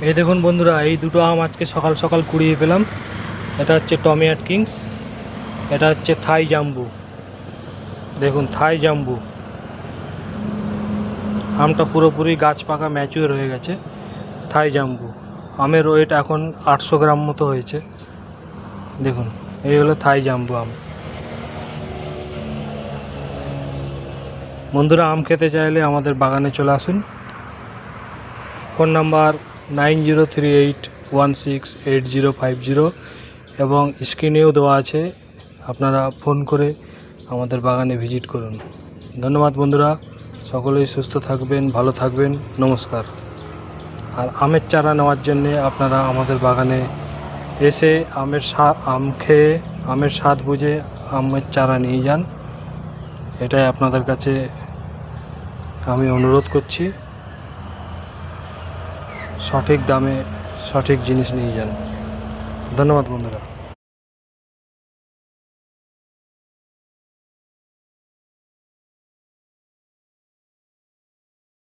এই দেখুন বন্ধুরা, এই দুটো আম আজকে সকাল সকাল কুড়িয়ে পেলাম। এটা হচ্ছে টমি অ্যাটকিন্স, এটা হচ্ছে থাই জাম্বু। দেখুন থাই জাম্বু আমটা পুরোপুরি গাছ পাকা ম্যাচিওর হয়ে গেছে। থাই জাম্বু আমের ওয়েট এখন 800 গ্রাম মতো হয়েছে। দেখুন এই হলো থাই জাম্বু আম। বন্ধুরা, আম খেতে চাইলে আমাদের বাগানে চলে আসুন। ফোন নাম্বার 9038168050 এবং স্ক্রিনেও দেওয়া আছে, আপনারা ফোন করে আমাদের বাগানে ভিজিট করুন। ধন্যবাদ বন্ধুরা, সকলেই সুস্থ থাকবেন, ভালো থাকবেন, নমস্কার। আর আমের চারা নেওয়ার জন্যে আপনারা আমাদের বাগানে এসে আম খেয়ে আমের স্বাদ বুঝে আমের চারা নিয়ে যান, এটাই আপনাদের কাছে আমি অনুরোধ করছি। সঠিক দামে সঠিক জিনিস নিয়ে যান। ধন্যবাদ বন্ধুরা।